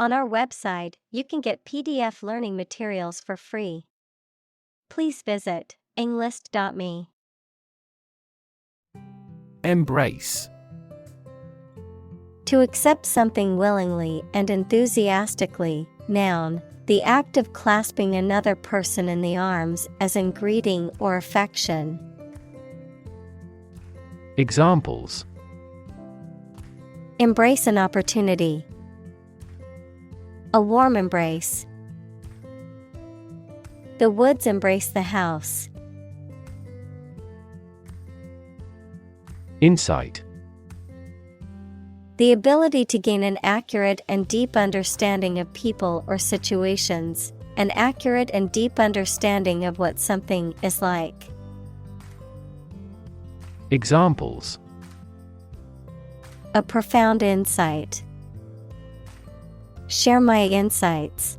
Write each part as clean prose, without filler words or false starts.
On our website, you can get PDF learning materials for free. Please visit englist.me. Embrace. To accept something willingly and enthusiastically. Noun, the act of clasping another person in the arms as in greeting or affection. Examples: Embrace an opportunity. A warm embrace. The woods embrace the house. Insight. The ability to gain an accurate and deep understanding of people or situations, an accurate and deep understanding of what something is like. Examples: A profound insight. Share my insights.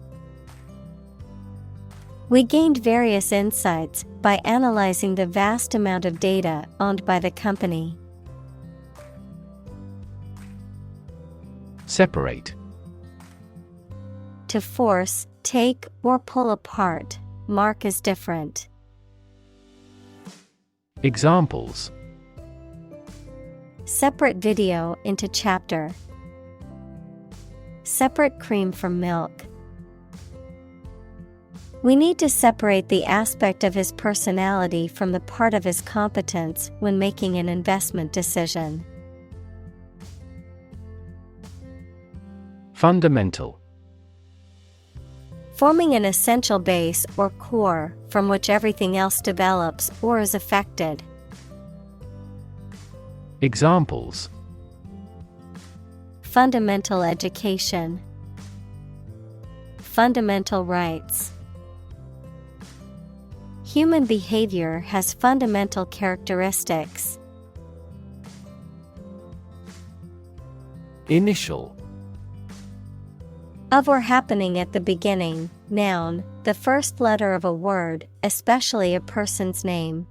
We gained various insights by analyzing the vast amount of data owned by the company. Separate. To force, take, or pull apart, mark as different. Examples: Separate video into chapter. Separate cream from milk. We need to separate the aspect of his personality from the part of his competence when making an investment decision. Fundamental. Forming an essential base or core from which everything else develops or is affected. Examples: Fundamental education. Fundamental rights. Human behavior has fundamental characteristics. Initial. Of or happening at the beginning, noun, the first letter of a word, especially a person's name.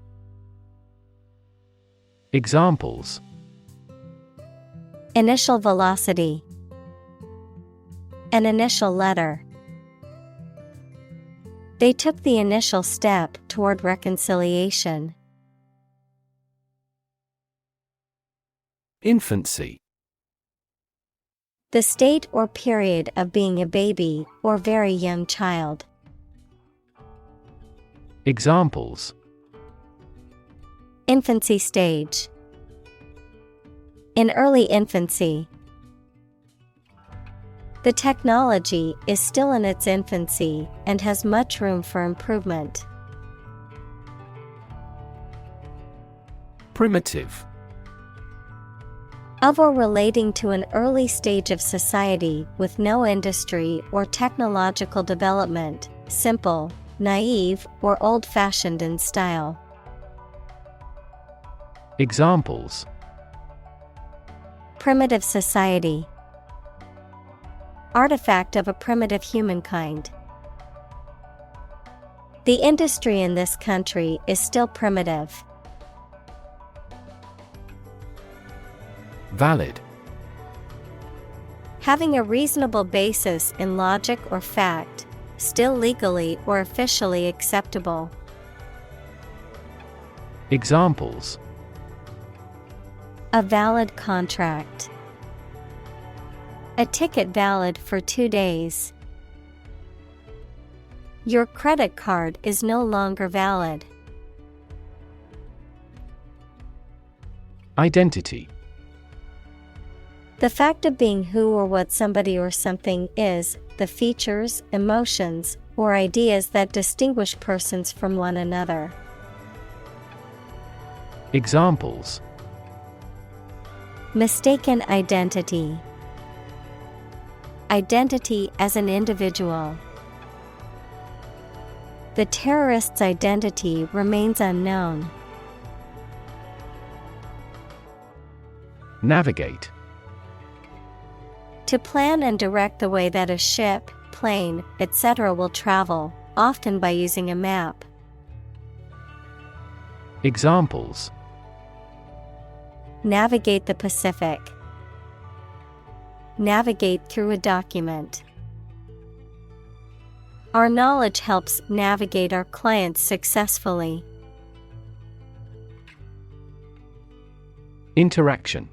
Examples: Initial velocity. An initial letter. They took the initial step toward reconciliation. Infancy. The state or period of being a baby or very young child. Examples: Infancy stage. In early infancy. The technology is still in its infancy and has much room for improvement. Primitive. Of or relating to an early stage of society with no industry or technological development, simple, naive, or old-fashioned in style. Examples: Primitive society. Artifact of a primitive humankind. The industry in this country is still primitive. Valid. Having a reasonable basis in logic or fact, still legally or officially acceptable. Examples: A valid contract. A ticket valid for 2 days. Your credit card is no longer valid. Identity. The fact of being who or what somebody or something is, the features, emotions, or ideas that distinguish persons from one another. Examples: Mistaken identity. Identity as an individual. The terrorist's identity remains unknown. Navigate. To plan and direct the way that a ship, plane, etc. will travel, often by using a map. Examples: Navigate the Pacific. Navigate through a document. Our knowledge helps navigate our clients successfully. Interaction.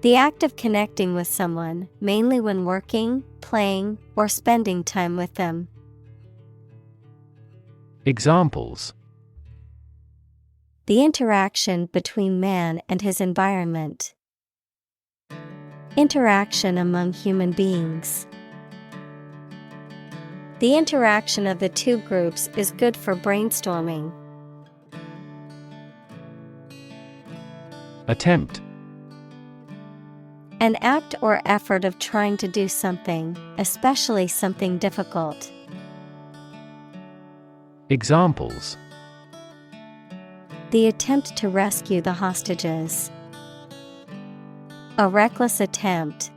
The act of connecting with someone, mainly when working, playing, or spending time with them. Examples. The interaction between man and his environment. Interaction among human beings. The interaction of the two groups is good for brainstorming. Attempt. An act or effort of trying to do something, especially something difficult. Examples. The attempt to rescue the hostages. A reckless attempt.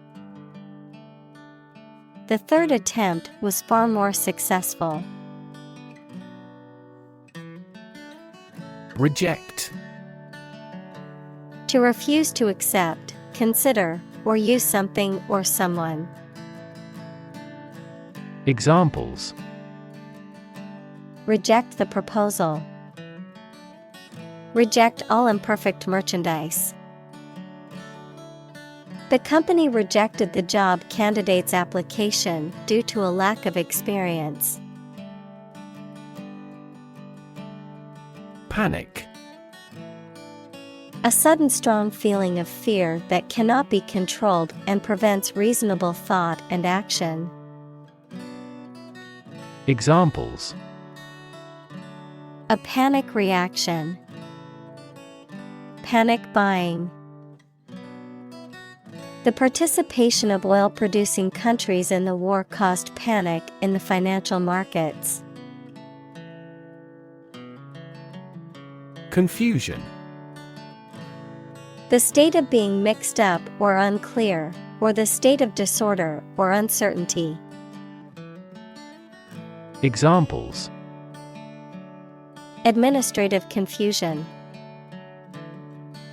The third attempt was far more successful. Reject. To refuse to accept, consider, or use something or someone. Examples. Reject the proposal. Reject all imperfect merchandise. The company rejected the job candidate's application due to a lack of experience. Panic. A sudden strong feeling of fear that cannot be controlled and prevents reasonable thought and action. Examples. A panic reaction. Panic buying. The participation of oil-producing countries in the war caused panic in the financial markets. Confusion. The state of being mixed up or unclear, or the state of disorder or uncertainty. Examples. Administrative confusion.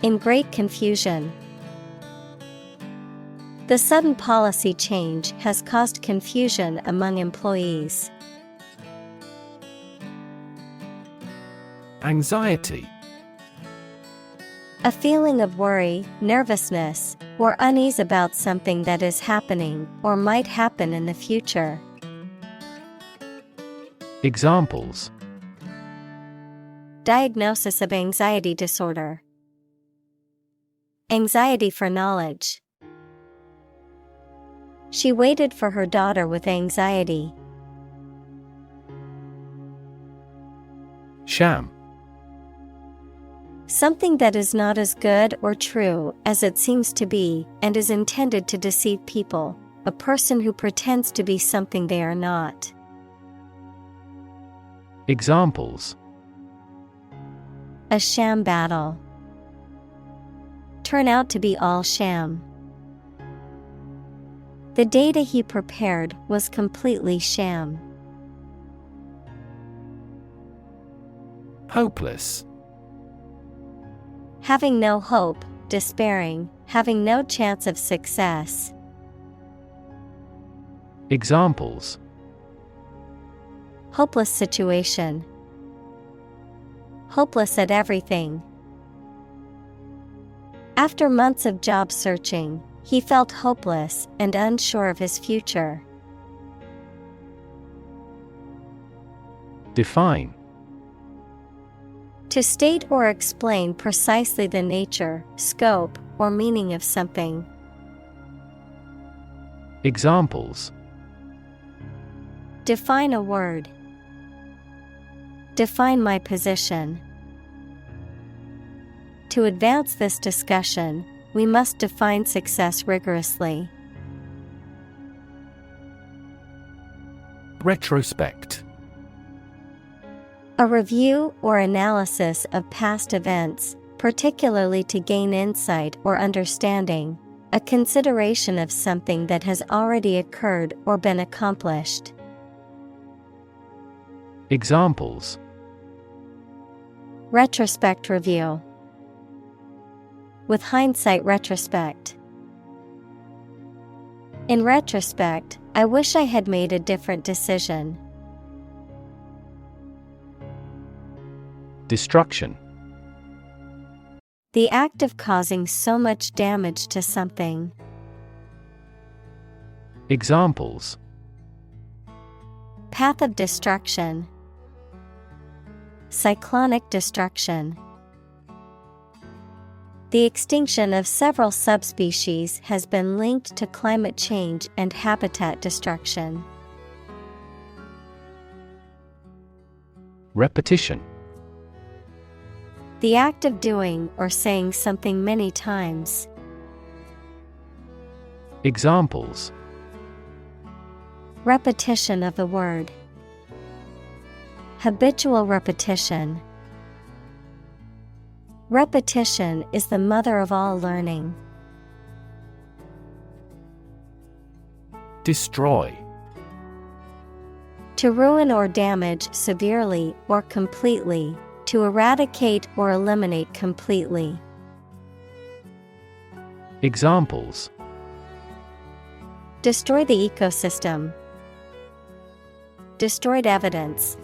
In great confusion. The sudden policy change has caused confusion among employees. Anxiety. A feeling of worry, nervousness, or unease about something that is happening or might happen in the future. Examples. Diagnosis of anxiety disorder. Anxiety for knowledge. She waited for her daughter with anxiety. Sham. Something that is not as good or true as it seems to be and is intended to deceive people. A person who pretends to be something they are not. Examples. A sham battle. Turn out to be all sham. The data he prepared was completely sham. Hopeless. Having no hope, despairing, having no chance of success. Examples. Hopeless situation. Hopeless at everything. After months of job searching, he felt hopeless and unsure of his future. Define. To state or explain precisely the nature, scope, or meaning of something. Examples. Define a word. Define my position. To advance this discussion, we must define success rigorously. Retrospect. A review or analysis of past events, particularly to gain insight or understanding, a consideration of something that has already occurred or been accomplished. Examples. Retrospect review. With hindsight retrospect. In retrospect, I wish I had made a different decision. Destruction. The act of causing so much damage to something. Examples: Path of destruction. Cyclonic destruction. The extinction of several subspecies has been linked to climate change and habitat destruction. Repetition. The act of doing or saying something many times. Examples: Repetition of the word. Habitual repetition. Repetition is the mother of all learning. Destroy. To ruin or damage severely or completely, to eradicate or eliminate completely. Examples: Destroy the ecosystem. Destroyed evidence.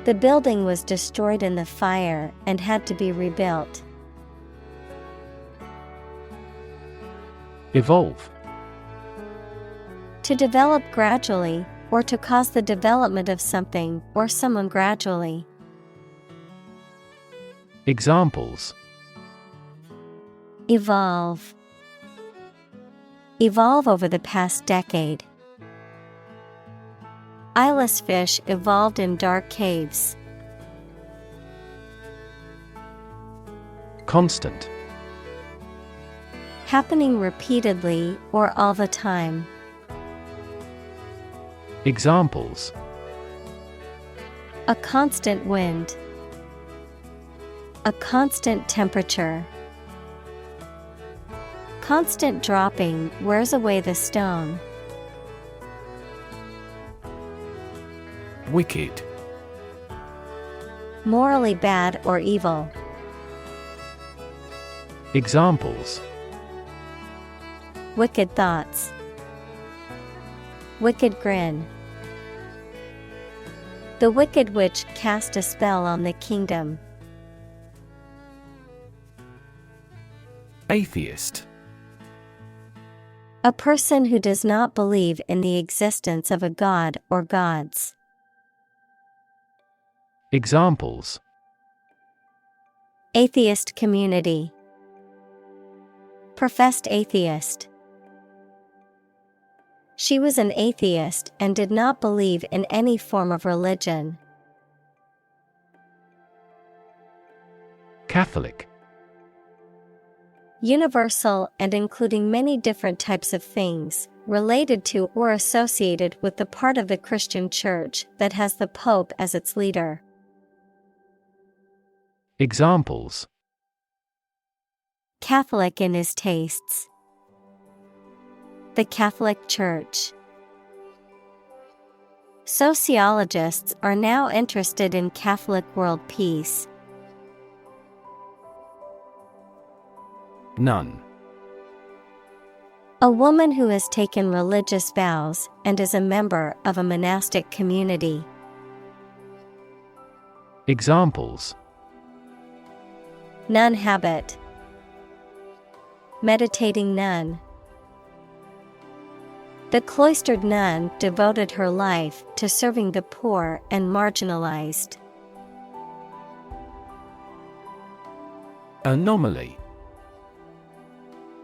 The building was destroyed in the fire and had to be rebuilt. Evolve. To develop gradually, or to cause the development of something or someone gradually. Examples: Evolve. Evolve over the past decade. Eyeless fish evolved in dark caves. Constant. Happening repeatedly or all the time. Examples: A constant wind. A constant temperature. Constant dropping wears away the stone. Wicked. Morally bad or evil. Examples: Wicked thoughts. Wicked grin. The wicked witch cast a spell on the kingdom. Atheist. A person who does not believe in the existence of a god or gods. Examples: Atheist community. Professed atheist. She was an atheist and did not believe in any form of religion. Catholic. Universal and including many different types of things, related to or associated with the part of the Christian Church that has the Pope as its leader. Examples: Catholic in his tastes. The Catholic Church. Sociologists are now interested in Catholic world peace. Nun. A woman who has taken religious vows and is a member of a monastic community. Examples: Nun habit. Meditating nun. The cloistered nun devoted her life to serving the poor and marginalized. Anomaly.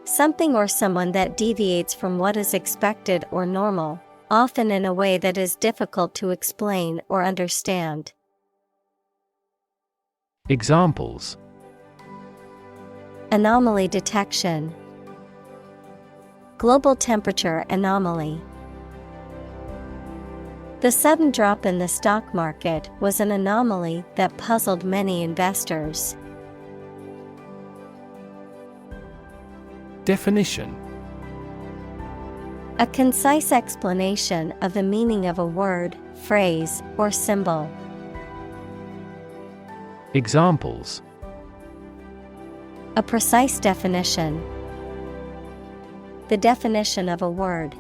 Something or someone that deviates from what is expected or normal, often in a way that is difficult to explain or understand. Examples: Anomaly detection. Global temperature anomaly. The sudden drop in the stock market was an anomaly that puzzled many investors. Definition. A concise explanation of the meaning of a word, phrase, or symbol. Examples: A precise definition. the definition of a word.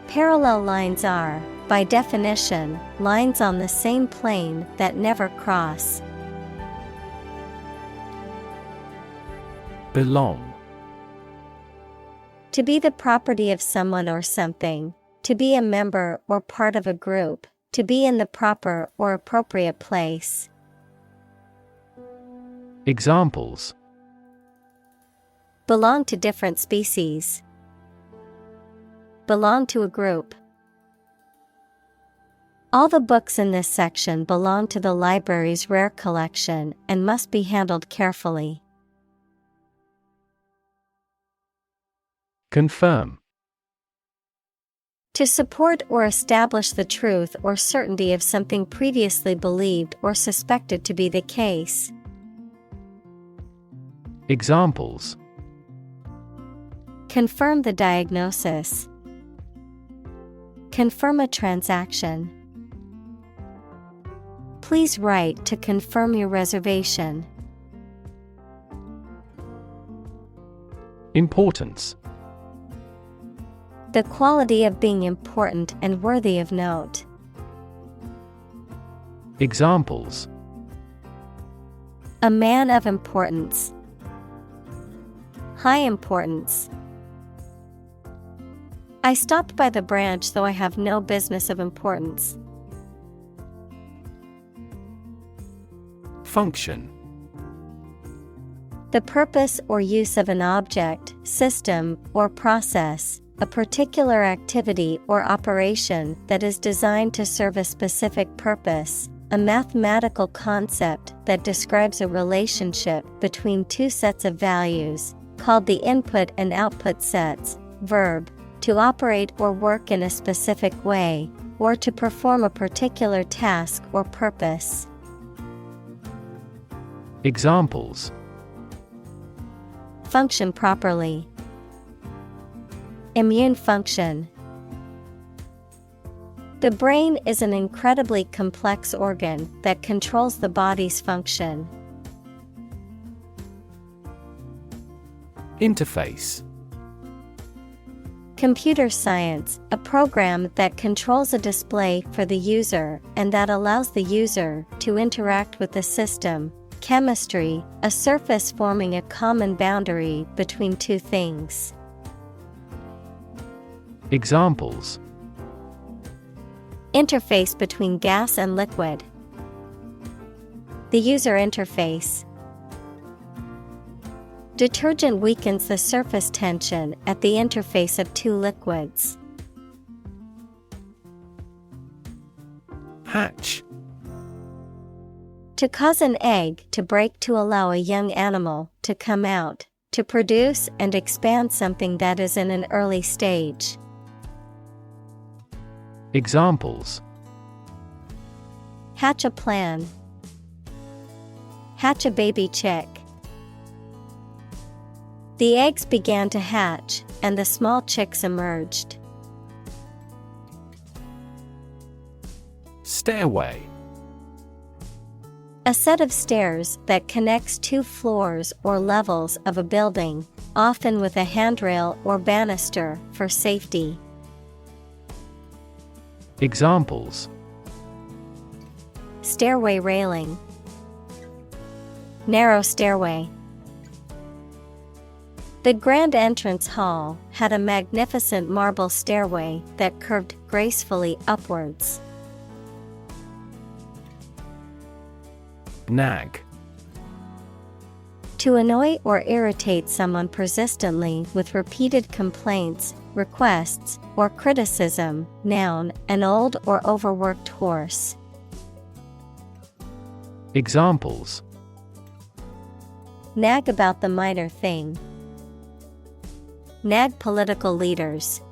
Parallel lines are, by definition, lines on the same plane that never cross. Belong. To be the property of someone or something, to be a member or part of a group, to be in the proper or appropriate place. Examples: Belong to different species. Belong to a group. All the books in this section belong to the library's rare collection and must be handled carefully. Confirm. To support or establish the truth or certainty of something previously believed or suspected to be the case. Examples: Confirm the diagnosis. Confirm a transaction. Please write to confirm your reservation. Importance. The quality of being important and worthy of note. Examples: A man of importance. High importance. I stopped by the branch though I have no business of importance. Function. The purpose or use of an object, system, or process, a particular activity or operation that is designed to serve a specific purpose, a mathematical concept that describes a relationship between two sets of values, called the input and output sets. Verb, to operate or work in a specific way, or to perform a particular task or purpose. Examples: Function properly. Immune function. The brain is an incredibly complex organ that controls the body's function. Interface. Computer science, a program that controls a display for the user and that allows the user to interact with the system. Chemistry, a surface forming a common boundary between two things. Examples: Interface between gas and liquid. The user interface. Detergent weakens the surface tension at the interface of two liquids. Hatch. To cause an egg to break to allow a young animal to come out, to produce and expand something that is in an early stage. Examples: Hatch a plan. Hatch a baby chick. The eggs began to hatch, and the small chicks emerged. Stairway. A set of stairs that connects two floors or levels of a building, often with a handrail or banister for safety. Examples: Stairway railing. Narrow stairway. The grand entrance hall had a magnificent marble stairway that curved gracefully upwards. Nag. To annoy or irritate someone persistently with repeated complaints, requests, or criticism. Noun, an old or overworked horse. Examples: Nag about the minor thing. Nag political leaders.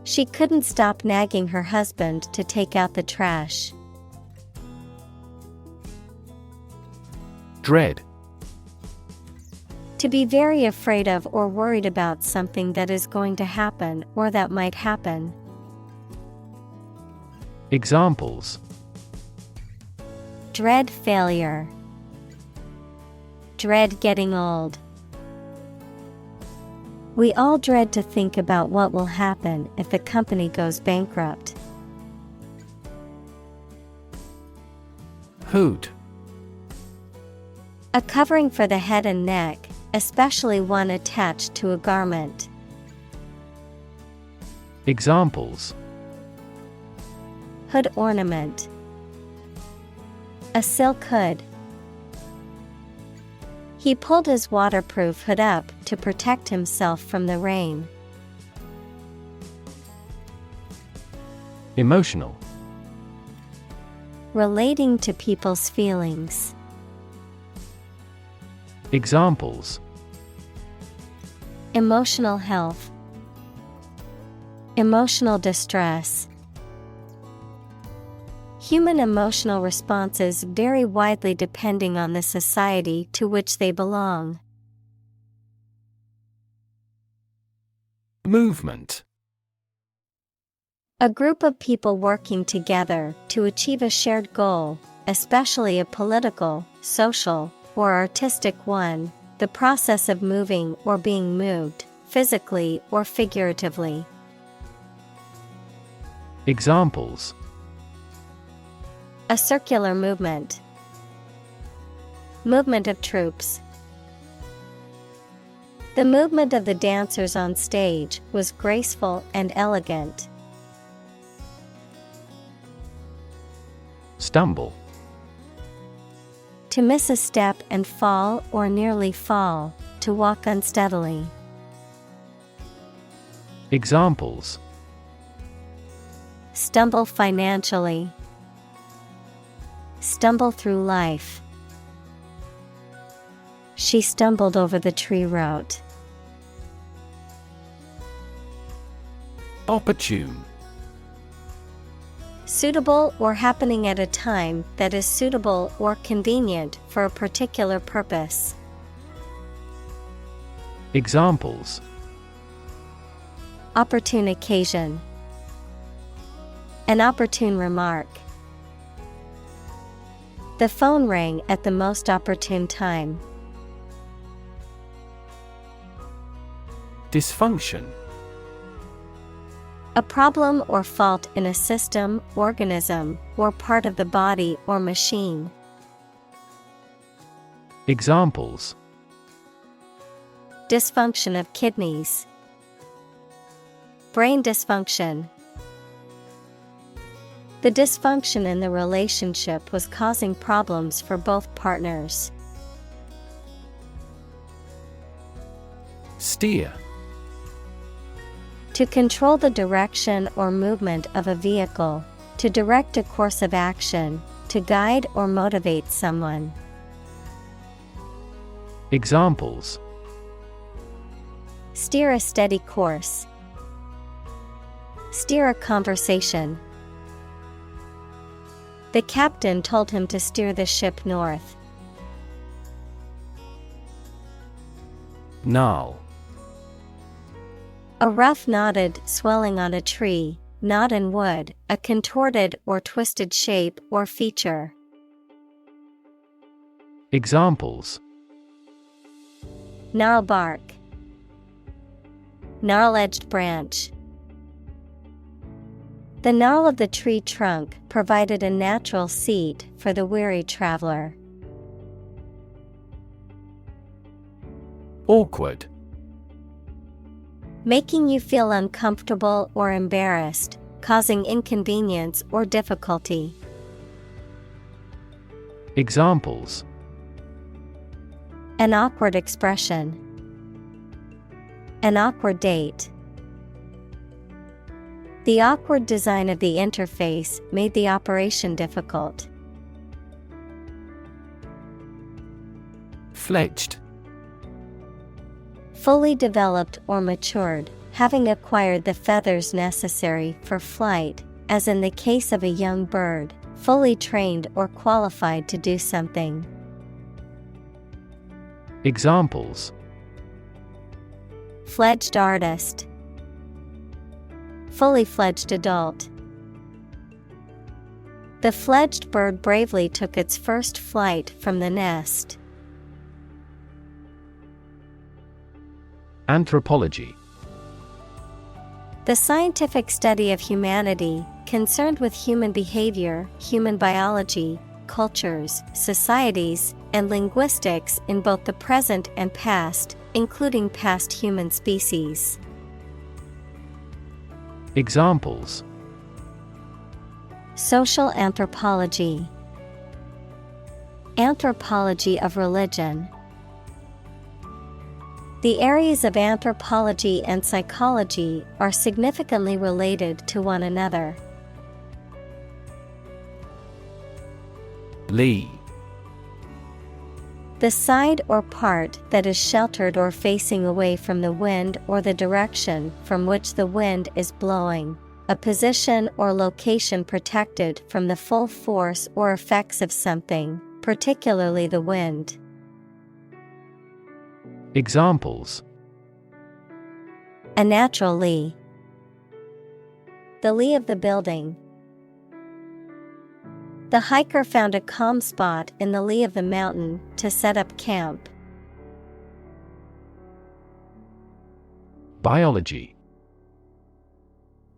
She couldn't stop nagging her husband to take out the trash. Dread. To be very afraid of or worried about something that is going to happen or that might happen. Examples: Dread failure. Dread getting old. We all dread to think about what will happen if the company goes bankrupt. Hood. A covering for the head and neck, especially one attached to a garment. Examples: Hood ornament. A silk hood. He pulled his waterproof hood up to protect himself from the rain. Emotional. Relating to people's feelings. Examples: Emotional health. Emotional distress. Human emotional responses vary widely depending on the society to which they belong. Movement. A group of people working together to achieve a shared goal, especially a political, social, or artistic one, the process of moving or being moved, physically or figuratively. Examples: A circular movement. Movement of troops. The movement of the dancers on stage was graceful and elegant. Stumble. To miss a step and fall or nearly fall, to walk unsteadily. Examples: Stumble financially. Stumble through life. She stumbled over the tree root. Opportune. Suitable or happening at a time that is suitable or convenient for a particular purpose. Examples: Opportune occasion. An opportune remark. The phone rang at the most opportune time. Dysfunction. A problem or fault in a system, organism, or part of the body or machine. Examples: Dysfunction of kidneys. Brain dysfunction. The dysfunction in the relationship was causing problems for both partners. Steer. To control the direction or movement of a vehicle, to direct a course of action, to guide or motivate someone. Examples: Steer a steady course. Steer a conversation. The captain told him to steer the ship north. Gnarl. A rough knotted swelling on a tree, knot in wood, a contorted or twisted shape or feature. Examples: Gnarl bark. Gnarl-edged branch. The gnarl of the tree trunk provided a natural seat for the weary traveler. Awkward. Making you feel uncomfortable or embarrassed, causing inconvenience or difficulty. Examples: An awkward expression. An awkward date. The awkward design of the interface made the operation difficult. Fledged. Fully developed or matured, having acquired the feathers necessary for flight, as in the case of a young bird, fully trained or qualified to do something. Examples: Fledged artist. Fully fledged adult. The fledged bird bravely took its first flight from the nest. Anthropology. The scientific study of humanity, concerned with human behavior, human biology, cultures, societies, and linguistics in both the present and past, including past human species. Examples: Social anthropology, anthropology of religion. The areas of anthropology and psychology are significantly related to one another. Lee. The side or part that is sheltered or facing away from the wind or the direction from which the wind is blowing. A position or location protected from the full force or effects of something, particularly the wind. Examples: A natural lee. The lee of the building. The hiker found a calm spot in the lee of the mountain to set up camp. Biology.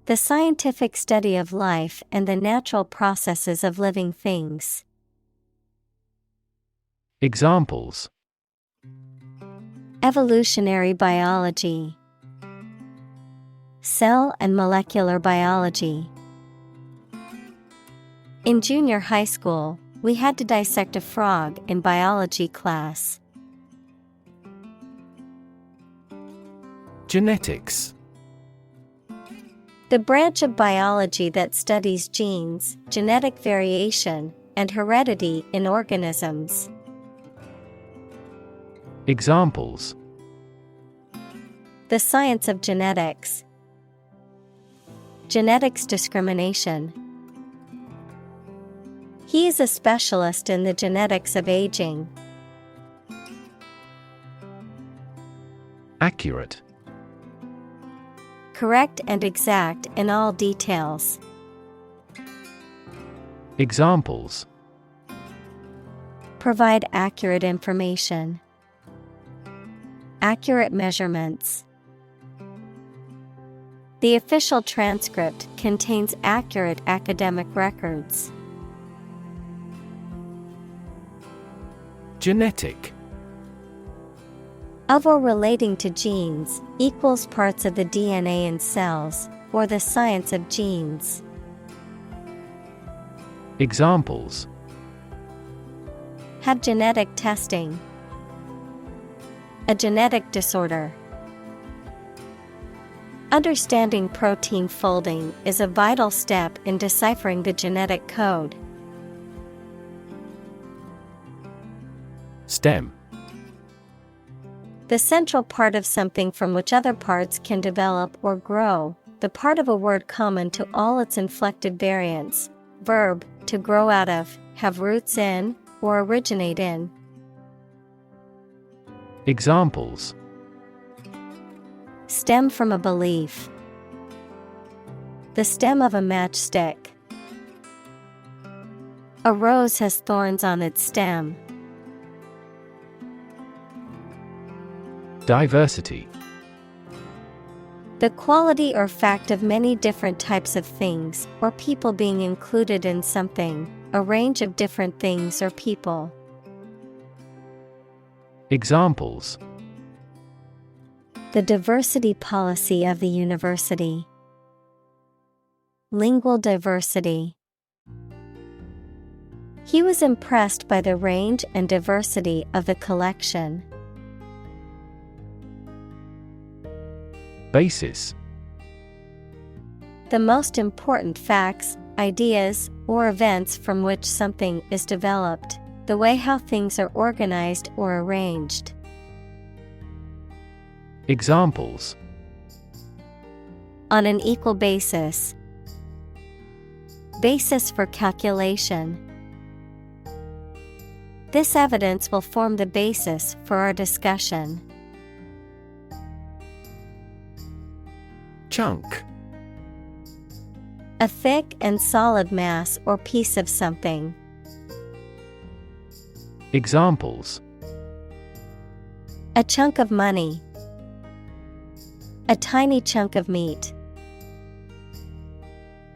The scientific study of life and the natural processes of living things. Examples: Evolutionary biology, cell and molecular biology. In junior high school, we had to dissect a frog in biology class. Genetics. The branch of biology that studies genes, genetic variation, and heredity in organisms. Examples: The science of genetics. Genetics discrimination. He is a specialist in the genetics of aging. Accurate. Correct and exact in all details. Examples: Provide accurate information. Accurate measurements. The official transcript contains accurate academic records. Genetic. Of or relating to genes, equals parts of the DNA in cells, or the science of genes. Examples: Have genetic testing. A genetic disorder. Understanding protein folding is a vital step in deciphering the genetic code. STEM. The central part of something from which other parts can develop or grow, the part of a word common to all its inflected variants. Verb, to grow out of, have roots in, or originate in. Examples: Stem from a belief. The stem of a matchstick. A rose has thorns on its stem. Diversity. The quality or fact of many different types of things or people being included in something, a range of different things or people. Examples: The diversity policy of the university. Lingual diversity. He was impressed by the range and diversity of the collection. Basis. The most important facts, ideas, or events from which something is developed, the way how things are organized or arranged. Examples: On an equal basis. Basis for calculation. This evidence will form the basis for our discussion. Chunk. A thick and solid mass or piece of something. Examples: A chunk of money. A tiny chunk of meat.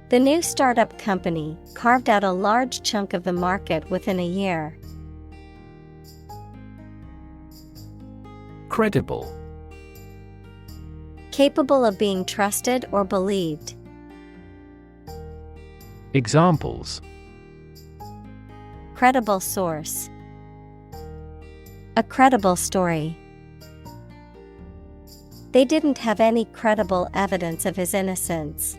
The new startup company carved out a large chunk of the market within a year. Credible. Capable of being trusted or believed. Examples: Credible source. A credible story. They didn't have any credible evidence of his innocence.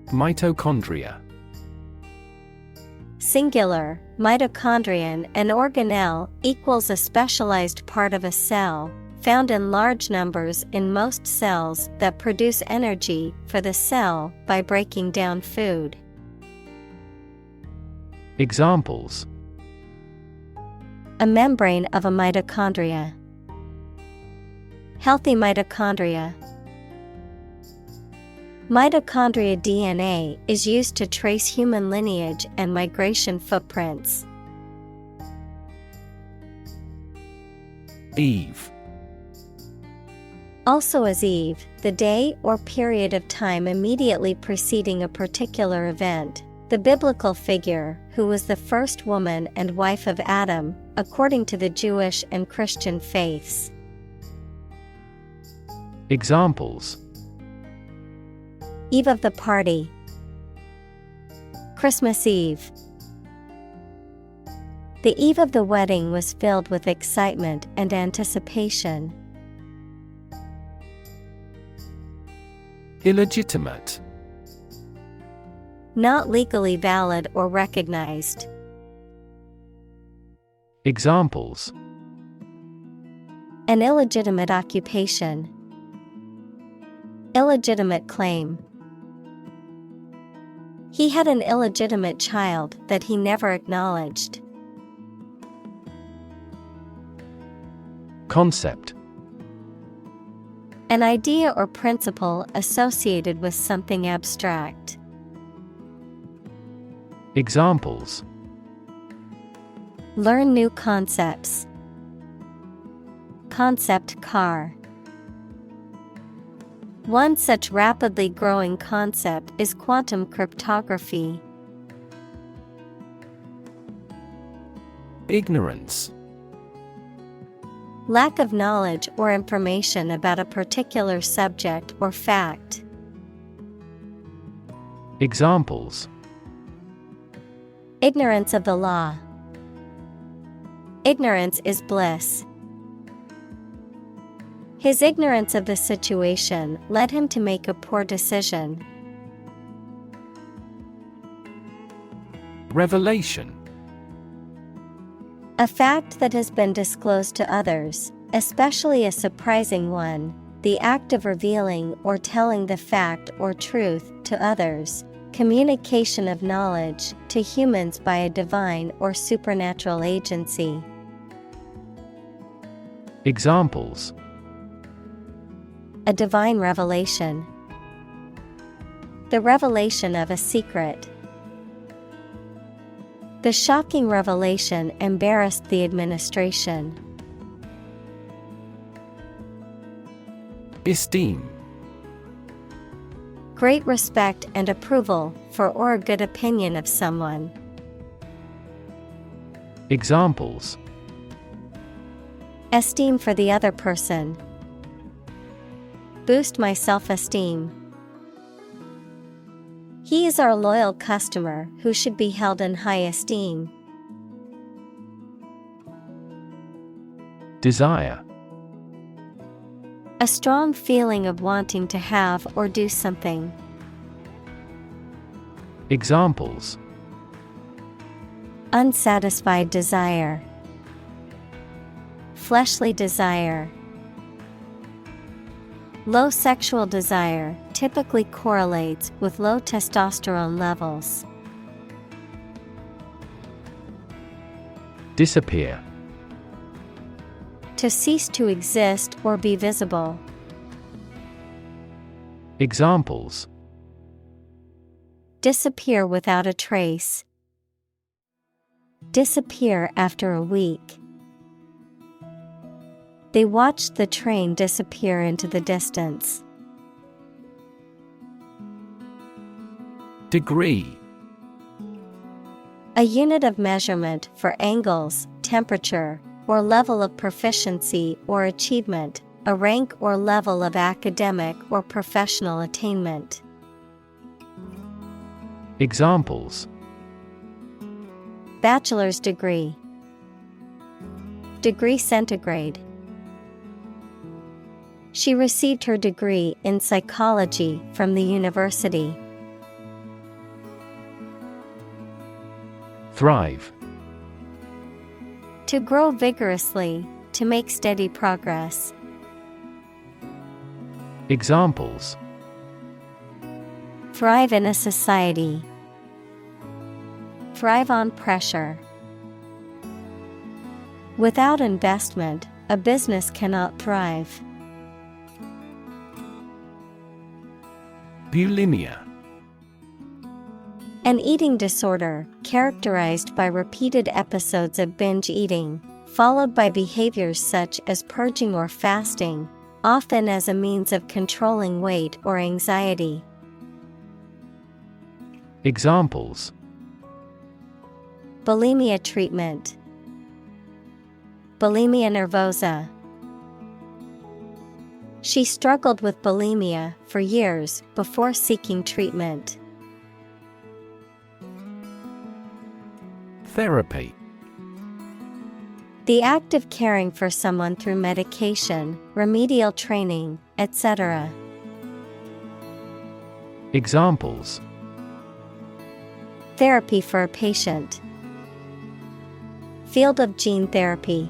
Mitochondria. Singular, mitochondrion, an organelle, equals a specialized part of a cell, found in large numbers in most cells that produce energy for the cell by breaking down food. Examples: A membrane of a mitochondria. Healthy mitochondria. Mitochondria DNA is used to trace human lineage and migration footprints. Eve. Also as Eve, the day or period of time immediately preceding a particular event, the biblical figure who was the first woman and wife of Adam, according to the Jewish and Christian faiths. Examples: Eve of the party. Christmas Eve. The eve of the wedding was filled with excitement and anticipation. Illegitimate. Not legally valid or recognized. Examples: An illegitimate occupation. Illegitimate claim. He had an illegitimate child that he never acknowledged. Concept. An idea or principle associated with something abstract. Examples: Learn new concepts. Concept car. One such rapidly growing concept is quantum cryptography. Ignorance. Lack of knowledge or information about a particular subject or fact. Examples: Ignorance of the law. Ignorance is bliss. His ignorance of the situation led him to make a poor decision. Revelation. A fact that has been disclosed to others, especially a surprising one, the act of revealing or telling the fact or truth to others, communication of knowledge to humans by a divine or supernatural agency. Examples: A divine revelation. The revelation of a secret. The shocking revelation embarrassed the administration. Esteem. Great respect and approval for or a good opinion of someone. Examples: Esteem for the other person. Boost my self-esteem. He is our loyal customer who should be held in high esteem. Desire. A strong feeling of wanting to have or do something. Examples: Unsatisfied desire. Fleshly desire. Low sexual desire typically correlates with low testosterone levels. Disappear. To cease to exist or be visible. Examples: Disappear without a trace. Disappear after a week. They watched the train disappear into the distance. Degree. A unit of measurement for angles, temperature, or level of proficiency or achievement, a rank or level of academic or professional attainment. Examples: Bachelor's degree. Degree centigrade. She received her degree in psychology from the university. Thrive. To grow vigorously, to make steady progress. Examples: Thrive in a society. Thrive on pressure. Without investment, a business cannot thrive. Bulimia. An eating disorder characterized by repeated episodes of binge eating, followed by behaviors such as purging or fasting, often as a means of controlling weight or anxiety. Examples: Bulimia treatment. Bulimia nervosa. She struggled with bulimia for years before seeking treatment. Therapy. The act of caring for someone through medication, remedial training, etc. Examples: Therapy for a patient. Field of gene therapy.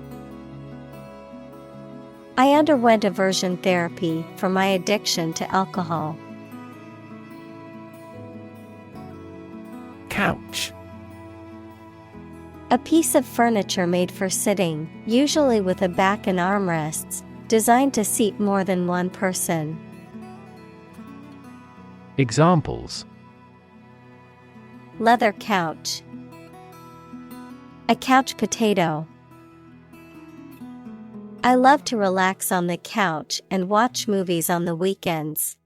I underwent aversion therapy for my addiction to alcohol. Couch. A piece of furniture made for sitting, usually with a back and armrests, designed to seat more than one person. Examples: Leather couch. A couch potato. I love to relax on the couch and watch movies on the weekends.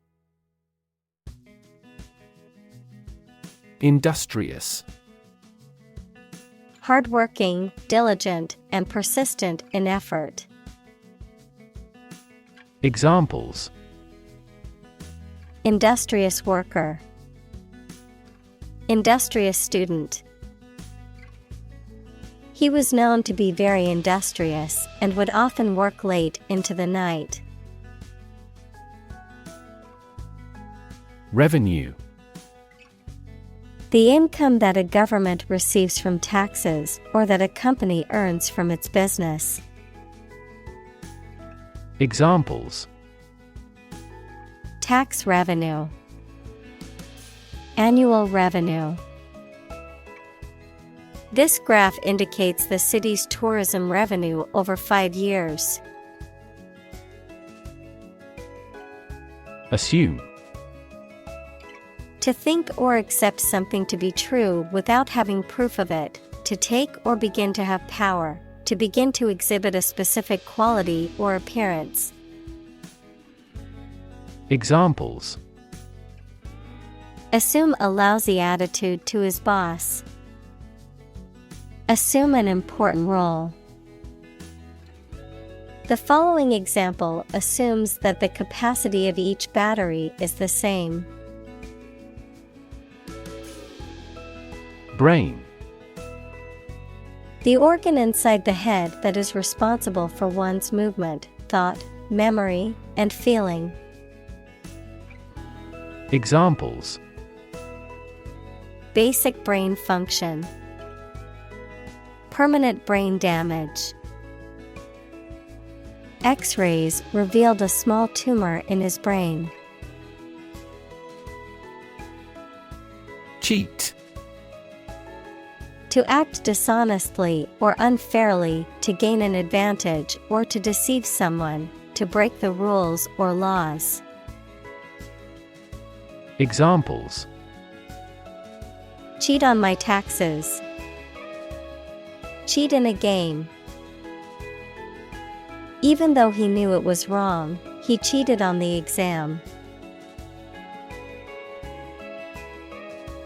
Industrious. Hardworking, diligent, and persistent in effort. Examples: Industrious worker. Industrious student. He was known to be very industrious and would often work late into the night. Revenue. The income that a government receives from taxes or that a company earns from its business. Examples: Tax revenue. Annual revenue. This graph indicates the city's tourism revenue over 5 years. Assume. To think or accept something to be true without having proof of it, to take or begin to have power, to begin to exhibit a specific quality or appearance. Examples: Assume a lousy attitude to his boss. Assume an important role. The following example assumes that the capacity of each battery is the same. Brain. The organ inside the head that is responsible for one's movement, thought, memory, and feeling. Examples: Basic brain function. Permanent brain damage. X-rays revealed a small tumor in his brain. Cheat. To act dishonestly or unfairly to gain an advantage or to deceive someone, to break the rules or laws. Examples: Cheat on my taxes. Cheat in a game. Even though he knew it was wrong, he cheated on the exam.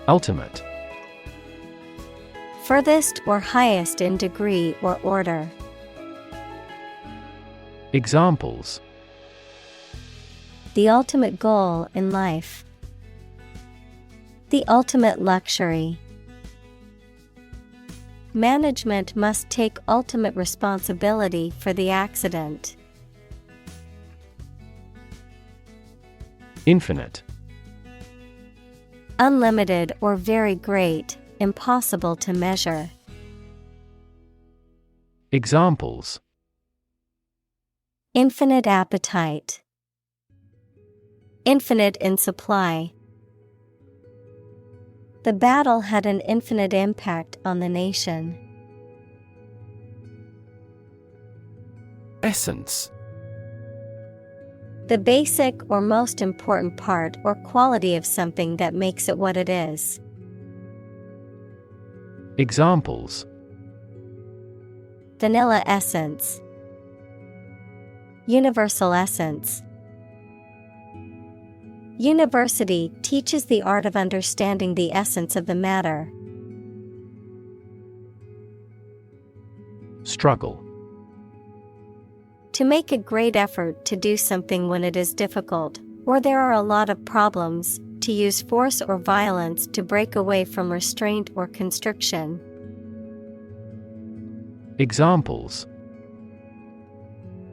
Ultimate. Furthest or highest in degree or order. Examples: The ultimate goal in life. The ultimate luxury. Management must take ultimate responsibility for the accident. Infinite. Unlimited or very great, impossible to measure. Examples: Infinite appetite. Infinite in supply. The battle had an infinite impact on the nation. Essence. The basic or most important part or quality of something that makes it what it is. Examples: Vanilla essence. Universal essence. University teaches the art of understanding the essence of the matter. Struggle. To make a great effort to do something when it is difficult, or there are a lot of problems, to use force or violence to break away from restraint or constriction. Examples: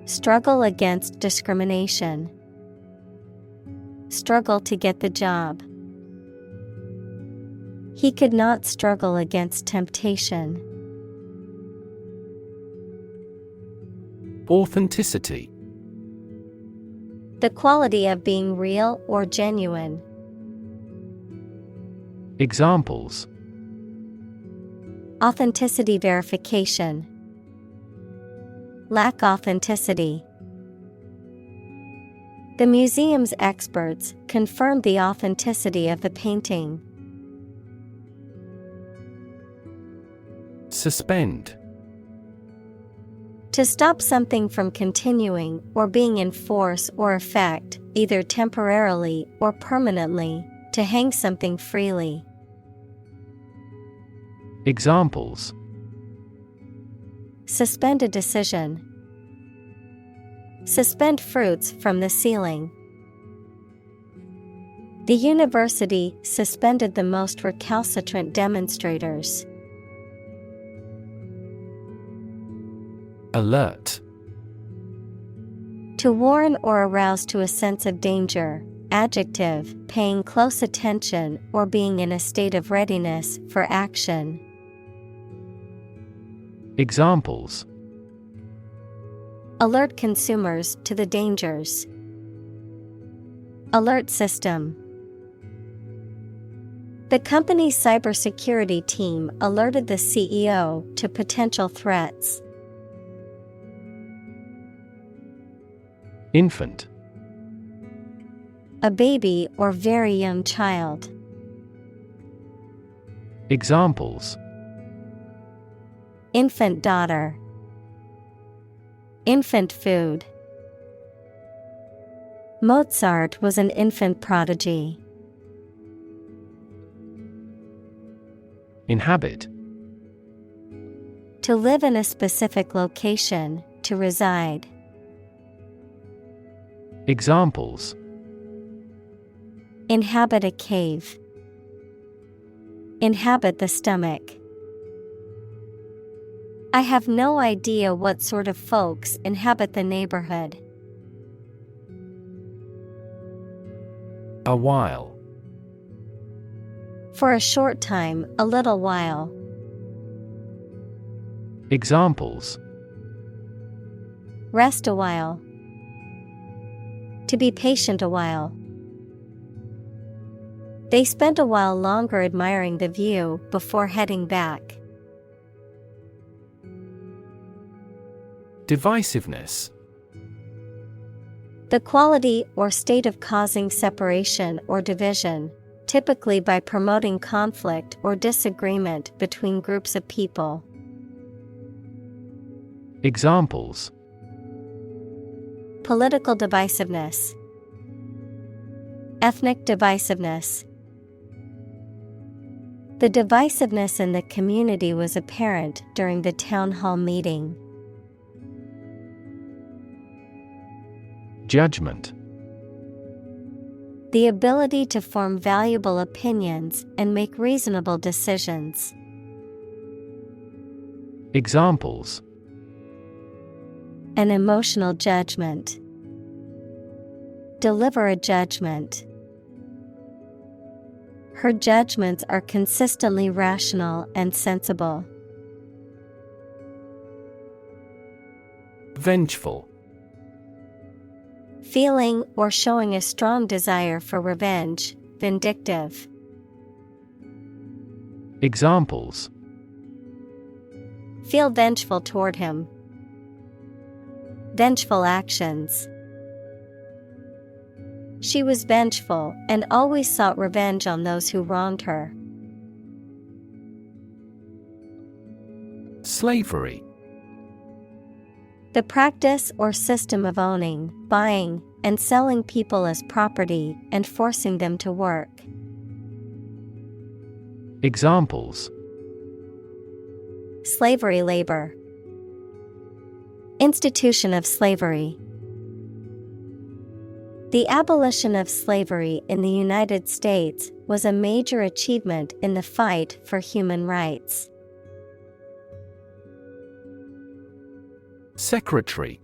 Struggle against discrimination. Struggle to get the job. He could not struggle against temptation. Authenticity. The quality of being real or genuine. Examples: Authenticity verification. Lack authenticity. The museum's experts confirmed the authenticity of the painting. Suspend. To stop something from continuing or being in force or effect, either temporarily or permanently, to hang something freely. Examples: Suspend a decision. Suspend fruits from the ceiling. The university suspended the most recalcitrant demonstrators. Alert. To warn or arouse to a sense of danger. Adjective, paying close attention or being in a state of readiness for action. Examples: Alert consumers to the dangers. Alert system. The company's cybersecurity team alerted the CEO to potential threats. Infant. A baby or very young child. Examples: Infant daughter. Infant food. Mozart was an infant prodigy. Inhabit. To live in a specific location, to reside. Examples: Inhabit a cave. Inhabit the stomach. I have no idea what sort of folks inhabit the neighborhood. A while. For a short time, a little while. Examples: Rest a while. To be patient a while. They spent a while longer admiring the view before heading back. Divisiveness. The quality or state of causing separation or division, typically by promoting conflict or disagreement between groups of people. Examples: Political divisiveness. Ethnic divisiveness. The divisiveness in the community was apparent during the town hall meeting. Judgment. The ability to form valuable opinions and make reasonable decisions. Examples: An emotional judgment. Deliver a judgment. Her judgments are consistently rational and sensible. Vengeful. Feeling or showing a strong desire for revenge, vindictive. Examples: Feel vengeful toward him. Vengeful actions. She was vengeful and always sought revenge on those who wronged her. Slavery. The practice or system of owning, buying, and selling people as property and forcing them to work. Examples: Slavery labor. Institution of slavery. The abolition of slavery in the United States was a major achievement in the fight for human rights. Secretary.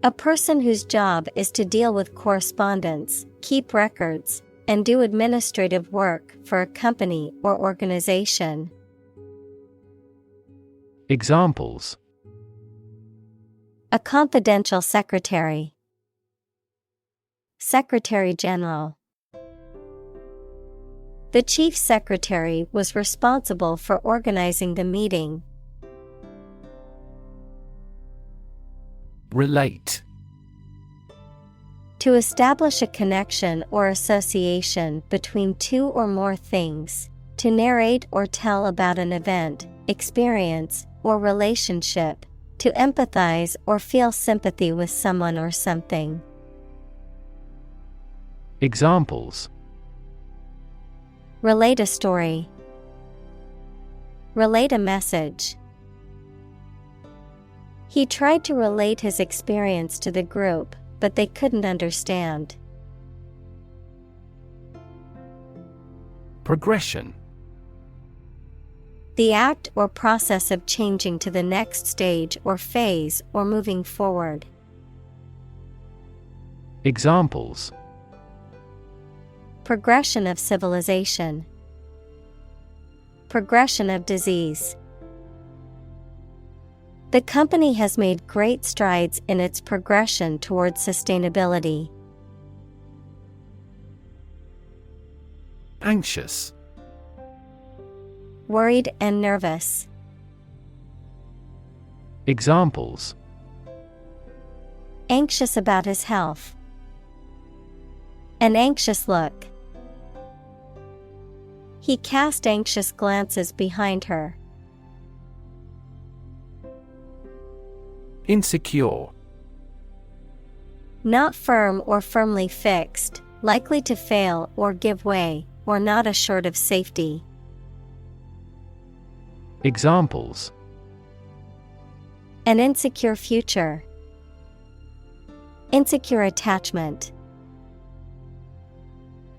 A person whose job is to deal with correspondence, keep records, and do administrative work for a company or organization. Examples: A confidential secretary. Secretary General. The chief secretary was responsible for organizing the meeting. Relate. To establish a connection or association between two or more things, to narrate or tell about an event, experience, or relationship, to empathize or feel sympathy with someone or something. Examples: Relate a story. Relate a message. He tried to relate his experience to the group, but they couldn't understand. Progression. The act or process of changing to the next stage or phase or moving forward. Examples: Progression of civilization. Progression of disease. The company has made great strides in its progression towards sustainability. Anxious. Worried and nervous. Examples: Anxious about his health. An anxious look. He cast anxious glances behind her. Insecure. Not firm or firmly fixed, likely to fail or give way, or not assured of safety. Examples: An insecure future. Insecure attachment.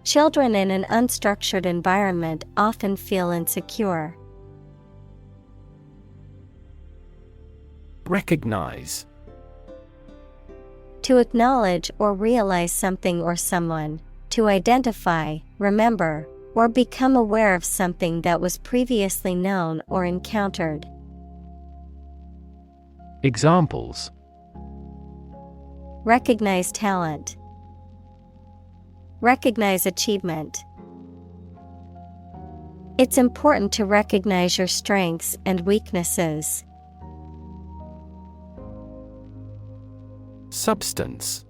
Children in an unstructured environment often feel insecure. Recognize. To acknowledge or realize something or someone, to identify, remember, or become aware of something that was previously known or encountered. Examples: Recognize talent. Recognize achievement. It's important to recognize your strengths and weaknesses. Substance.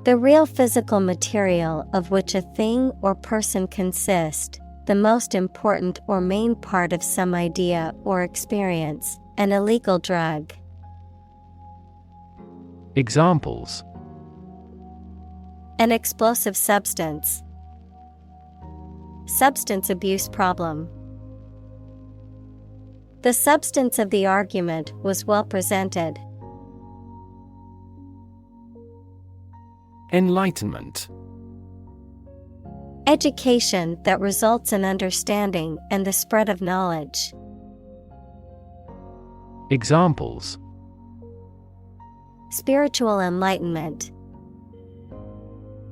The real physical material of which a thing or person consists, the most important or main part of some idea or experience, an illegal drug. Examples: an explosive substance, substance abuse problem. The substance of the argument was well presented. Enlightenment. Education that results in understanding and the spread of knowledge. Examples: spiritual enlightenment,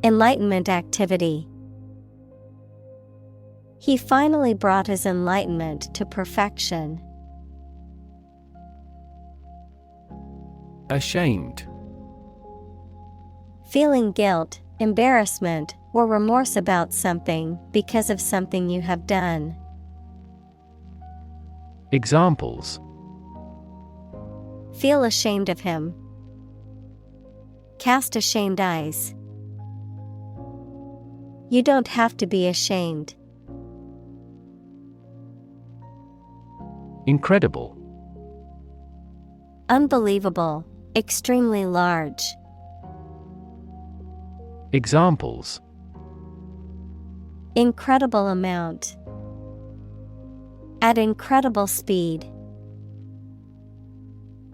enlightenment activity. He finally brought his enlightenment to perfection. Ashamed. Feeling guilt, embarrassment, or remorse about something because of something you have done. Examples: feel ashamed of him, cast ashamed eyes. You don't have to be ashamed. Incredible. Unbelievable, extremely large. Examples: incredible amount, at incredible speed.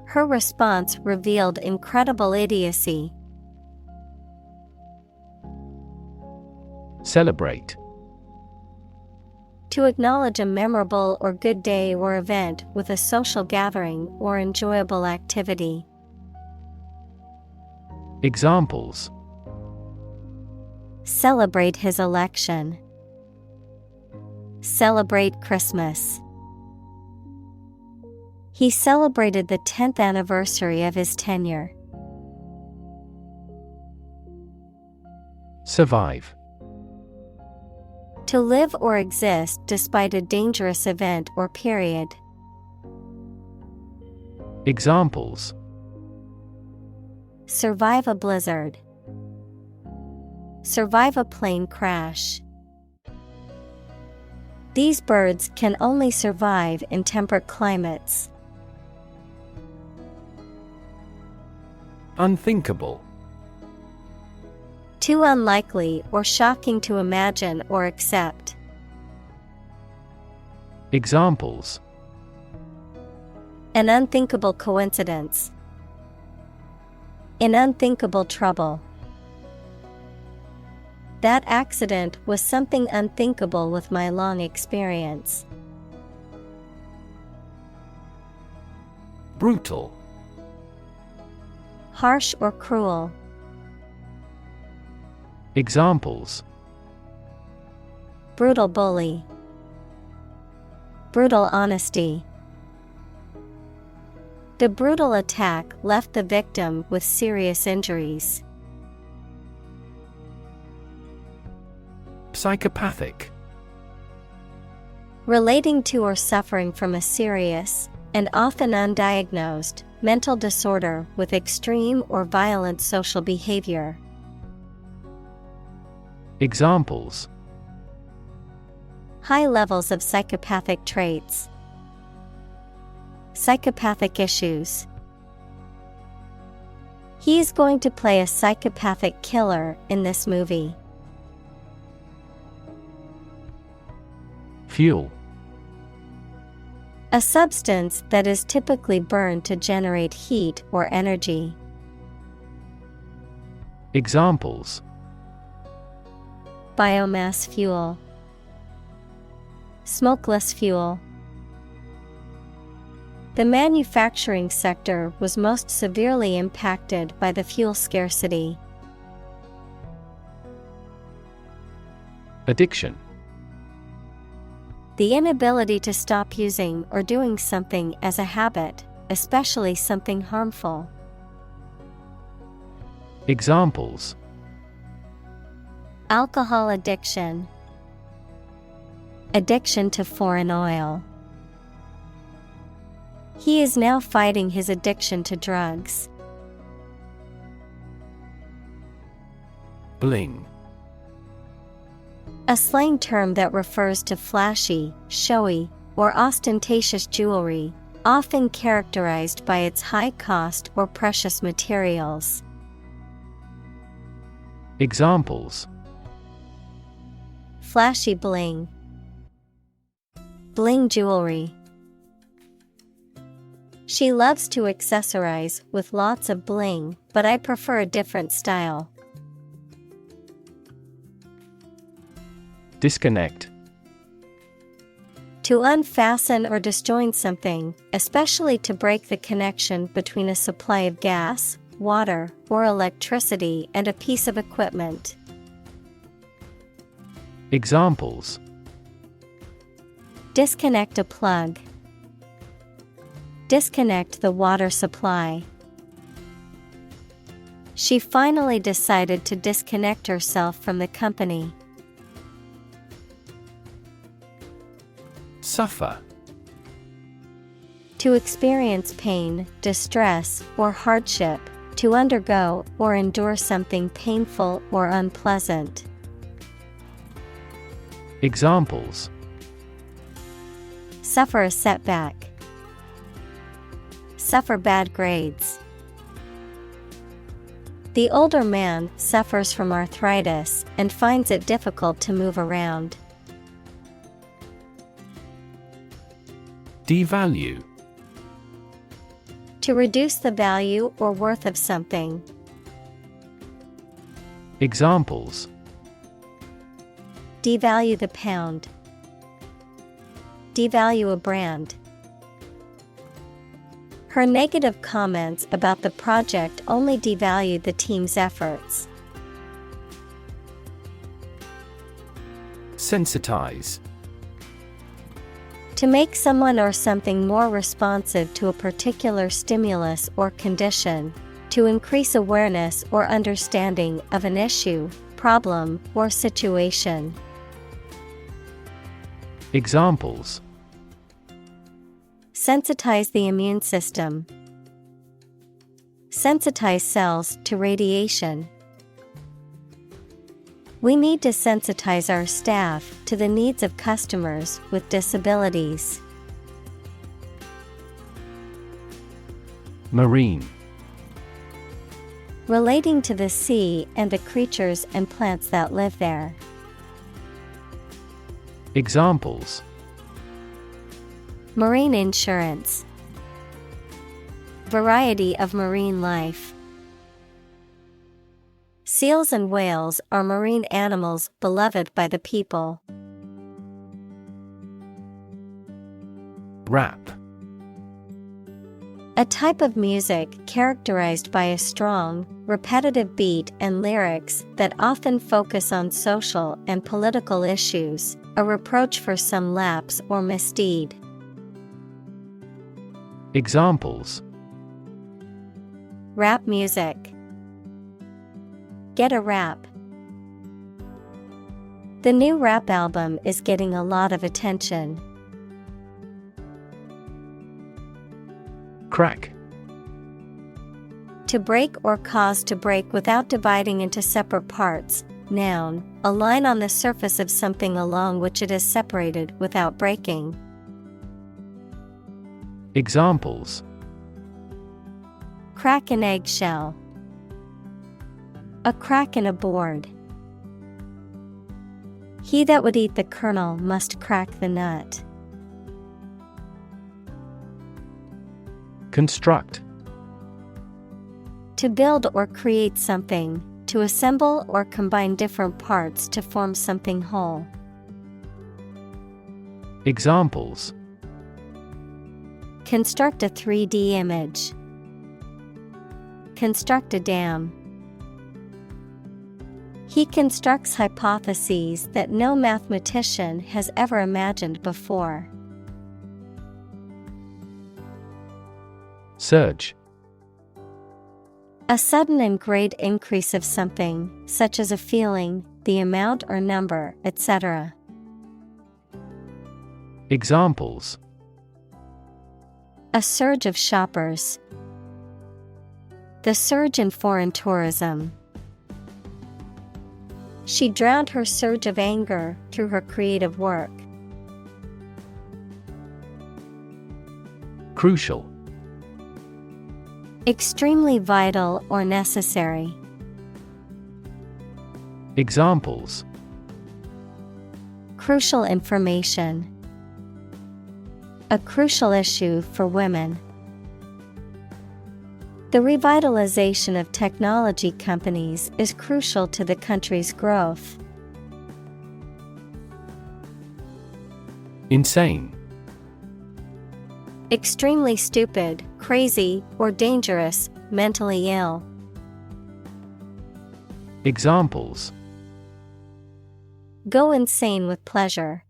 Her response revealed incredible idiocy. Celebrate. To acknowledge a memorable or good day or event with a social gathering or enjoyable activity. Examples: celebrate his election, celebrate Christmas. He celebrated the 10th anniversary of his tenure. Survive. To live or exist despite a dangerous event or period. Examples: survive a blizzard, survive a plane crash. These birds can only survive in temperate climates. Unthinkable. Too unlikely or shocking to imagine or accept. Examples: an unthinkable coincidence, in unthinkable trouble. That accident was something unthinkable with my long experience. Brutal. Harsh or cruel. Examples: brutal bully, brutal honesty. The brutal attack left the victim with serious injuries. Psychopathic. Relating to or suffering from a serious, and often undiagnosed, mental disorder with extreme or violent social behavior. Examples: high levels of psychopathic traits, psychopathic issues. He is going to play a psychopathic killer in this movie. Fuel. A substance that is typically burned to generate heat or energy. Examples: biomass fuel, smokeless fuel. The manufacturing sector was most severely impacted by the fuel scarcity. Addiction. The inability to stop using or doing something as a habit, especially something harmful. Examples: alcohol addiction, addiction to foreign oil. He is now fighting his addiction to drugs. Bling. A slang term that refers to flashy, showy, or ostentatious jewelry, often characterized by its high cost or precious materials. Examples: Flashy bling. Bling jewelry. She loves to accessorize with lots of bling, but I prefer a different style. Disconnect. To unfasten or disjoin something, especially to break the connection between a supply of gas, water, or electricity and a piece of equipment. Examples: Disconnect a plug. Disconnect the water supply. She finally decided to disconnect herself from the company. Suffer. To experience pain, distress, or hardship, to undergo or endure something painful or unpleasant. Examples: Suffer a setback. Suffer bad grades. The older man suffers from arthritis and finds it difficult to move around. Devalue. To reduce the value or worth of something. Examples: Devalue the pound. Devalue a brand. Her negative comments about the project only devalued the team's efforts. Sensitize. To make someone or something more responsive to a particular stimulus or condition. To increase awareness or understanding of an issue, problem, or situation. Examples: Sensitize the immune system. Sensitize cells to radiation. We need to sensitize our staff to the needs of customers with disabilities. Marine. Relating to the sea and the creatures and plants that live there. Examples: Marine insurance. Variety of marine life. Seals and whales are marine animals beloved by the people. Rap. A type of music characterized by a strong, repetitive beat and lyrics that often focus on social and political issues, a reproach for some lapse or misdeed. Examples: Rap music. Get a rap. The new rap album is getting a lot of attention. Crack. To break or cause to break without dividing into separate parts. Noun, a line on the surface of something along which it is separated without breaking. Examples: Crack an eggshell. A crack in a board. He that would eat the kernel must crack the nut. Construct. To build or create something, to assemble or combine different parts to form something whole. Examples: Construct a 3D image. Construct a dam. He constructs hypotheses that no mathematician has ever imagined before. Surge. A sudden and great increase of something, such as a feeling, the amount or number, etc. Examples: A surge of shoppers. The surge in foreign tourism. She drowned her surge of anger through her creative work. Crucial. Extremely vital or necessary. Examples: Crucial information. A crucial issue for women. The revitalization of technology companies is crucial to the country's growth. Insane. Extremely stupid, crazy, or dangerous, mentally ill. Examples: Go insane with pleasure.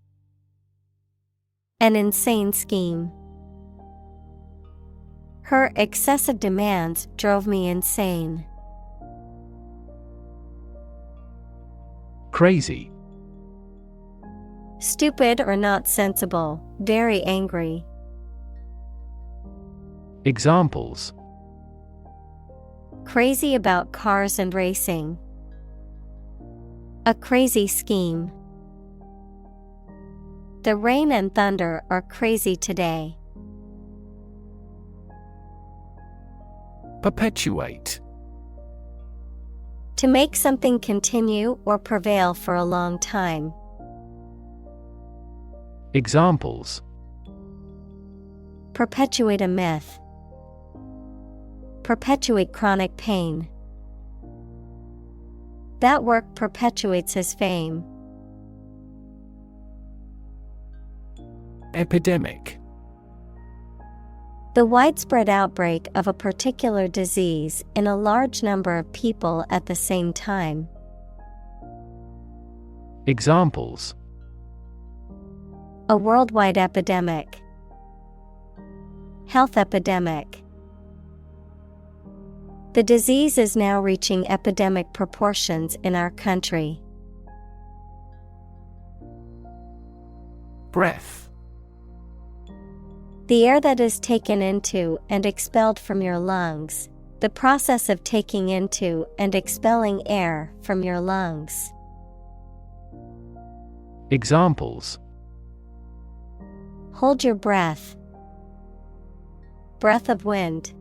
An insane scheme. Her excessive demands drove me insane. Crazy. Stupid or not sensible, very angry. Examples: Crazy about cars and racing. A crazy scheme. The rain and thunder are crazy today. Perpetuate. To make something continue or prevail for a long time. Examples: Perpetuate a myth. Perpetuate chronic pain. That work perpetuates his fame. Epidemic. The widespread outbreak of a particular disease in a large number of people at the same time. Examples: A worldwide epidemic. Health epidemic. The disease is now reaching epidemic proportions in our country. Breath. The air that is taken into and expelled from your lungs. The process of taking into and expelling air from your lungs. Examples: Hold your breath. Breath of wind.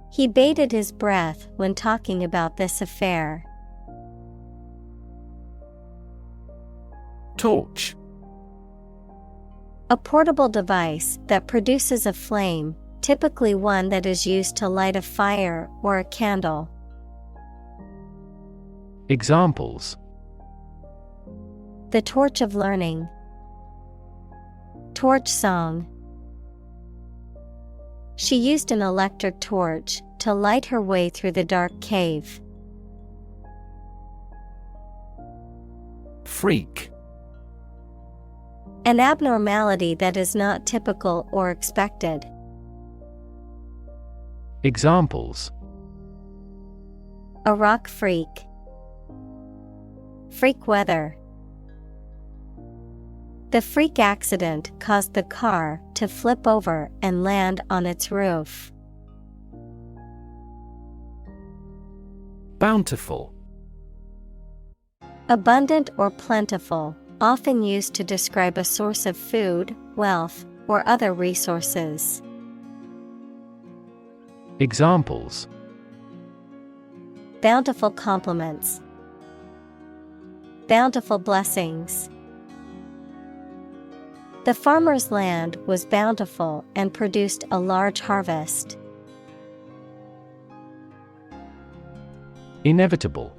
He bated his breath when talking about this affair. Torch. A portable device that produces a flame, typically one that is used to light a fire or a candle. Examples: The torch of learning. Torch song. She used an electric torch to light her way through the dark cave. Freak. An abnormality that is not typical or expected. Examples: A rock freak. Freak weather. The freak accident caused the car to flip over and land on its roof. Bountiful. Abundant or plentiful, often used to describe a source of food, wealth, or other resources. Examples: Bountiful compliments. Bountiful blessings. The farmer's land was bountiful and produced a large harvest. Inevitable.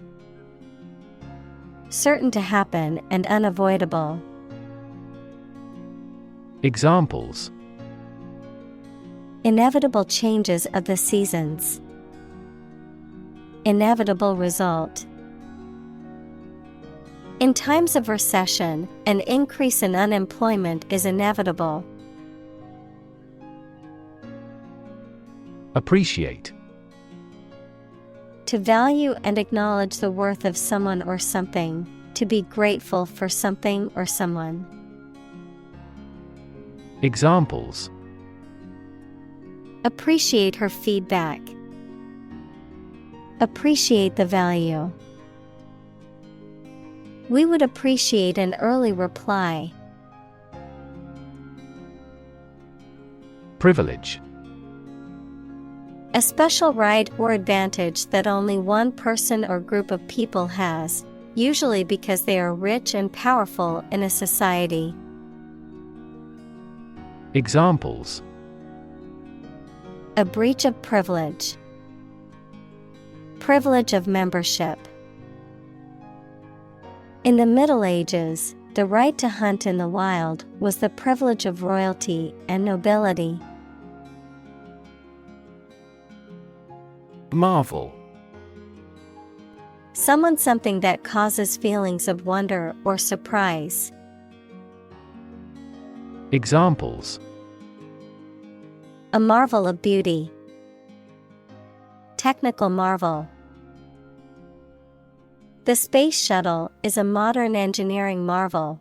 Certain to happen and unavoidable. Examples: Inevitable changes of the seasons. Inevitable result. In times of recession, an increase in unemployment is inevitable. Appreciate. To value and acknowledge the worth of someone or something, to be grateful for something or someone. Examples: Appreciate her feedback. Appreciate the value. We would appreciate an early reply. Privilege. A special right or advantage that only one person or group of people has, usually because they are rich and powerful in a society. Examples: A breach of privilege. Privilege of membership. In the Middle Ages, the right to hunt in the wild was the privilege of royalty and nobility. Marvel. Someone something that causes feelings of wonder or surprise. Examples: A marvel of beauty. Technical marvel. The space shuttle is a modern engineering marvel.